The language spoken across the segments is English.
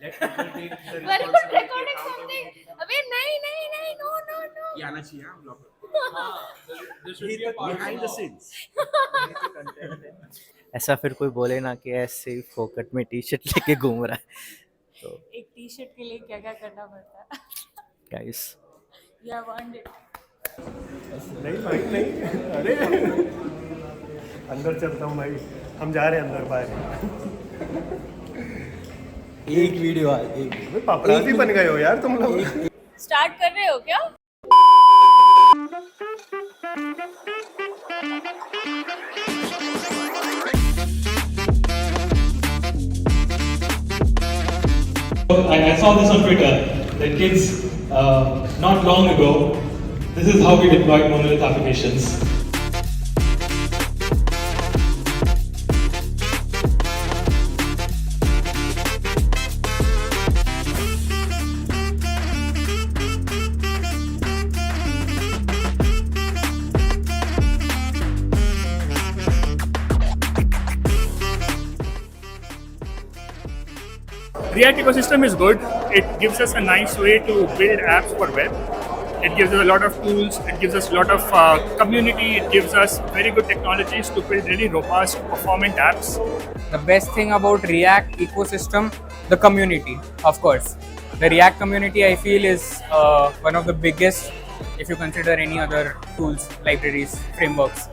Let people take the Very good responsibility, recording something. accountability. अबे नहीं no no. ये आना चाहिए हम लोग There should be a part behind the scenes. ऐसा फिर कोई बोले ना कि ऐसे ही फोकट में टी शर्ट लेके घूम रहा है तो एक टी शर्ट के लिए क्या क्या करना पड़ता है? Guys You have earned it. नहीं भाई नहीं, अरे अंदर चलता हूँ भाई, हम जा रहे हैं अंदर बाहर। एक वीडियो एक पापराजी बन गए हो यार तुम लोग। स्टार्ट कर रहे हो क्या? I saw this on Twitter that kids not long ago, this is how we deployed monolith applications. React ecosystem is good. It gives us a nice way to build apps for web. It gives us a lot of tools. It gives us a lot of community. It gives us very good technologies to build really robust, performant apps. The best thing about React ecosystem, the community, of course. The React community, I feel, is one of the biggest if you consider any other tools, libraries, frameworks.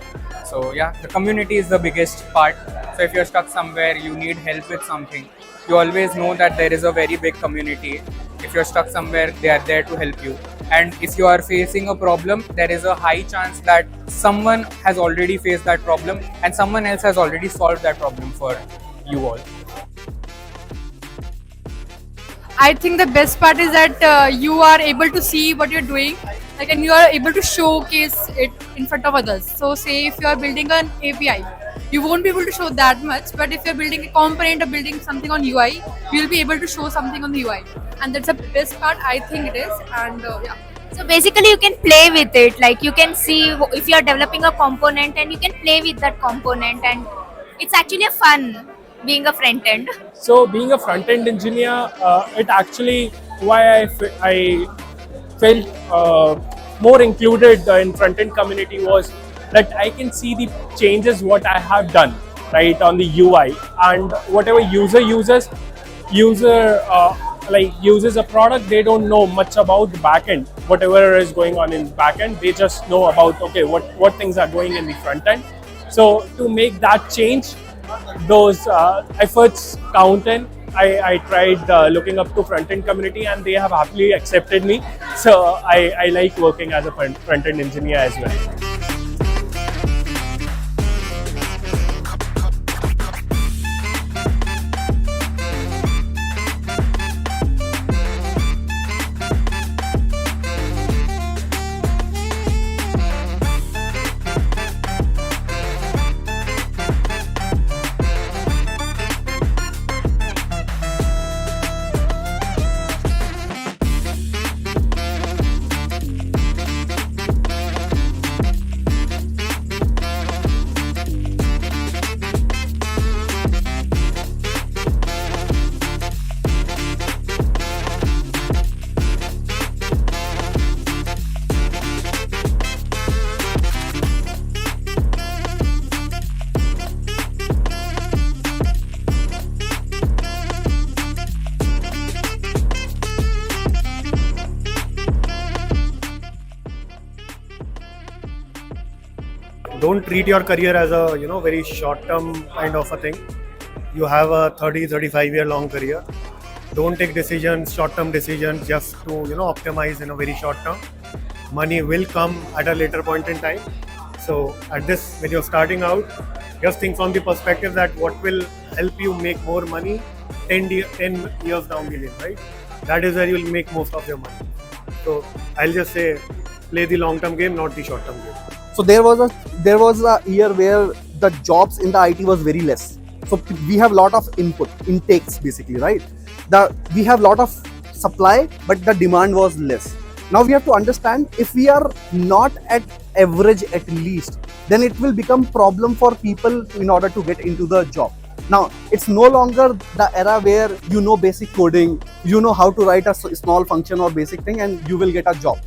So yeah, the community is the biggest part. So if you're stuck somewhere, you need help with something, you always know that there is a very big community. If you're stuck somewhere, they are there to help you. And if you are facing a problem, there is a high chance that someone has already faced that problem and someone else has already solved that problem for you all. I think the best part is that you are able to see what you're doing, like, and you are able to showcase it in front of others. So say if you are building an API, you won't be able to show that much, but if you're building a component or building something on UI, you'll be able to show something on the UI. And that's the best part, I think it is. And yeah. So basically you can play with it, like you can see if you are developing a component and you can play with that component, and it's actually fun being a front end. So being a front-end engineer, it actually why I felt more included in front-end community was that I can see the changes what I have done right on the UI, and whatever user uses a product, they don't know much about the backend. Whatever is going on in backend, they just know about okay what things are going in the front end. So to make that change, those efforts count in. I tried looking up to front-end community and they have happily accepted me. So I like working as a front-end engineer as well. Don't treat your career as a very short-term kind of a thing. You have a 30-35 year long career. Don't take decisions, short-term decisions, just to optimize in a very short term. Money will come at a later point in time. So at this, when you're starting out, just think from the perspective that what will help you make more money 10 years down the lane, right? That is where you'll make most of your money. So I'll just say, play the long-term game, not the short-term game. So there was a year where the jobs in the IT was very less. So we have lot of intakes basically, right? We have lot of supply, but the demand was less. Now we have to understand, if we are not at average at least, then it will become problem for people in order to get into the job. Now, it's no longer the era where you know basic coding, you know how to write a small function or basic thing and you will get a job.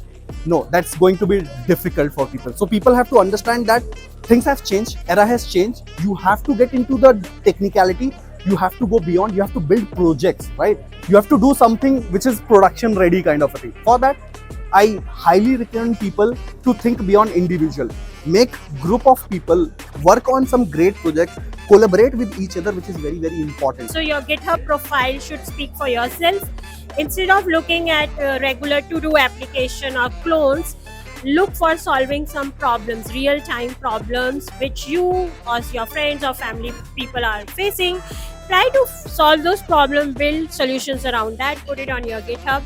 No, that's going to be difficult for people. So people have to understand that things have changed, era has changed. You have to get into the technicality. You have to go beyond. You have to build projects, right? You have to do something which is production ready kind of a thing. For that, I highly recommend people to think beyond individual. Make group of people, work on some great projects, collaborate with each other, which is very, very important. So your GitHub profile should speak for yourself. Instead of looking at regular to-do application or clones, look for solving some problems, real-time problems which you or your friends or family people are facing. Try to solve those problems, build solutions around that, put it on your GitHub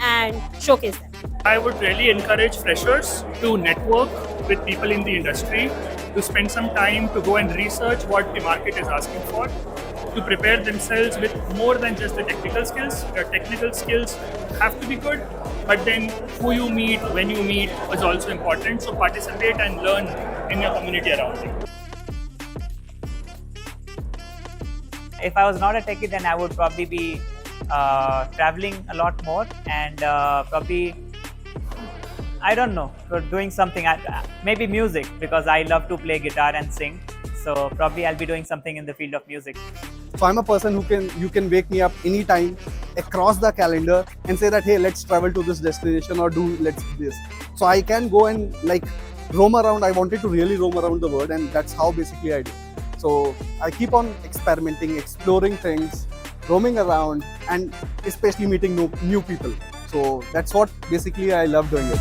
and showcase them. I would really encourage freshers to network with people in the industry, to spend some time to go and research what the market is asking for, to prepare themselves with more than just the technical skills. Your technical skills have to be good, but then who you meet, when you meet is also important. So participate and learn in your community around you. If I was not a techie, then I would probably be traveling a lot more and probably, I don't know, doing something, maybe music, because I love to play guitar and sing. So probably I'll be doing something in the field of music. So I'm a person you can wake me up anytime across the calendar and say that, hey, let's travel to this destination or let's do this. So I can go and like roam around. I wanted to really roam around the world, and that's how basically I do. So I keep on experimenting, exploring things, roaming around, and especially meeting new people. So that's what basically I love doing it.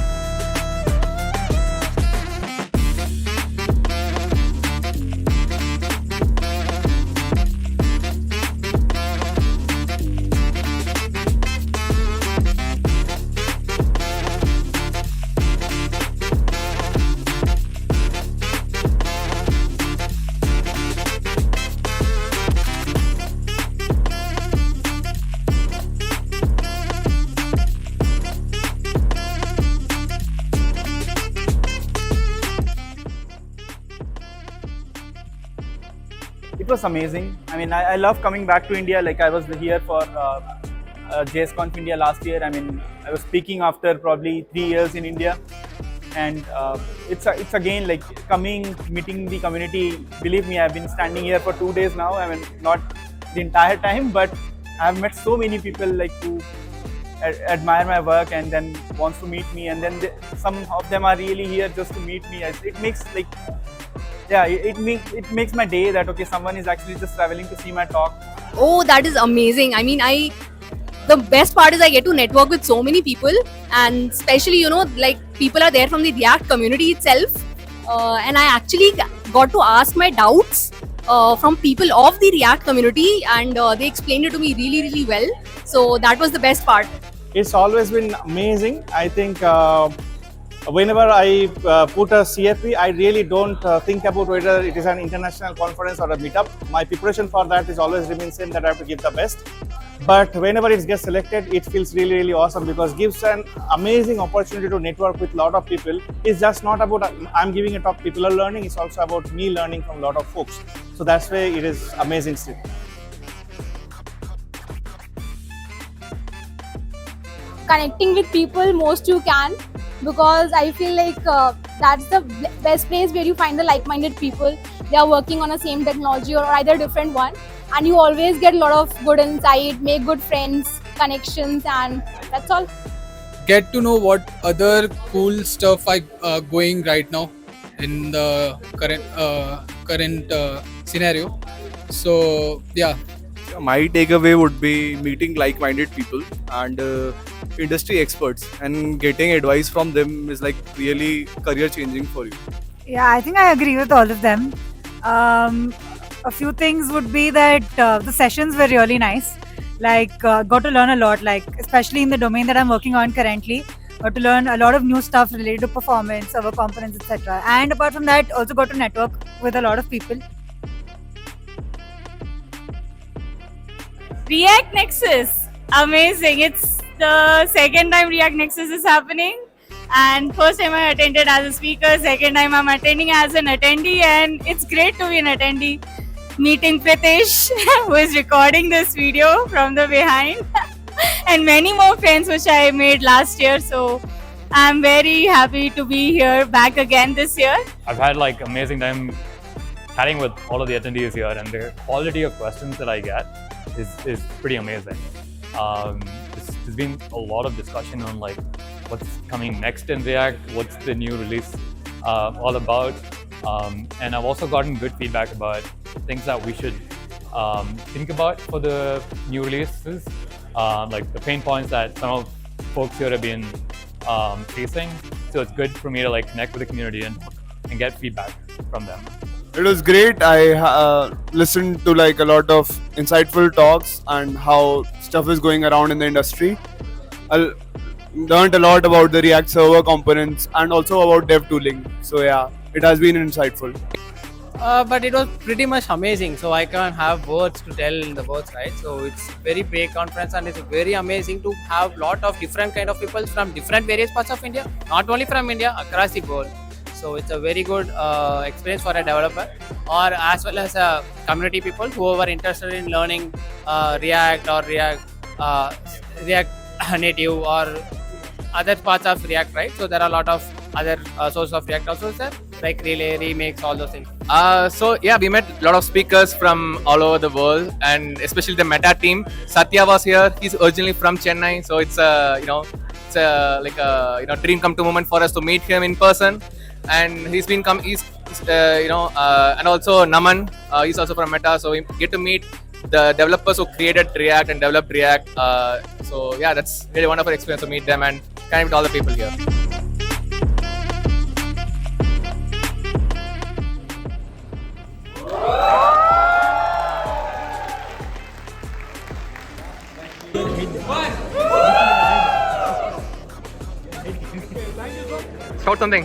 It was amazing. I mean, I love coming back to India. Like I was here for JSConf India last year. I mean, I was speaking after probably 3 years in India, and it's again like coming, meeting the community. Believe me, I've been standing here for 2 days now. I mean, not the entire time, but I've met so many people like who admire my work and then wants to meet me, and then some of them are really here just to meet me. It makes like, yeah, it makes my day that okay, someone is actually just traveling to see my talk. Oh, that is amazing. I mean, the best part is I get to network with so many people, and especially, like people are there from the React community itself, and I actually got to ask my doubts from people of the React community, and they explained it to me really, really well. So that was the best part. It's always been amazing. I think whenever I put a CFP, I really don't think about whether it is an international conference or a meetup. My preparation for that is always remains same, that I have to give the best. But whenever it gets selected, it feels really, really awesome because it gives an amazing opportunity to network with a lot of people. It's just not about I'm giving a talk, people are learning. It's also about me learning from a lot of folks. So that's why it is amazing still. Connecting with people most you can, because I feel like that's the best place where you find the like-minded people. They are working on the same technology or either different one, and you always get a lot of good insight, make good friends, connections, and that's all. Get to know what other cool stuff are going right now in the current scenario. So yeah. My takeaway would be meeting like-minded people and industry experts, and getting advice from them is like really career-changing for you. Yeah, I think I agree with all of them. A few things would be that the sessions were really nice. Like got to learn a lot, like especially in the domain that I'm working on currently. Got to learn a lot of new stuff related to performance, server components, etc. And apart from that, also got to network with a lot of people. React Nexus, amazing. It's the second time React Nexus is happening, and first time I attended as a speaker, second time I'm attending as an attendee, and it's great to be an attendee. meeting Pritesh, who is recording this video from the behind, and many more friends which I made last year. So I'm very happy to be here back again this year. I've had like amazing time chatting with all of the attendees here, and the quality of questions that I get is pretty amazing. There's been a lot of discussion on like what's coming next in React, what's the new release all about, and I've also gotten good feedback about things that we should think about for the new releases, like the pain points that some of folks here have been facing. So it's good for me to like connect with the community and get feedback from them. It was great. I listened to like a lot of insightful talks and how stuff is going around in the industry. I learned a lot about the React server components and also about dev tooling. So yeah, it has been insightful. But it was pretty much amazing. So I can't have words to tell in the words, right? So it's very big conference and it's very amazing to have lot of different kind of people from different various parts of India, not only from India, across the world. So it's a very good experience for a developer or as well as community people who are interested in learning React or React Native or other parts of React, right? So there are a lot of other sources of React also, sir, like Relay, Remix, all those things. So yeah, we met a lot of speakers from all over the world, and especially the Meta team. Satya was here. He's originally from Chennai, so it's like a dream come true moment for us to meet him in person. And and also Naman, he's also from Meta, so we get to meet the developers who created React and developed React. So yeah, that's really wonderful experience to meet them and connect with all the people here. Shout something.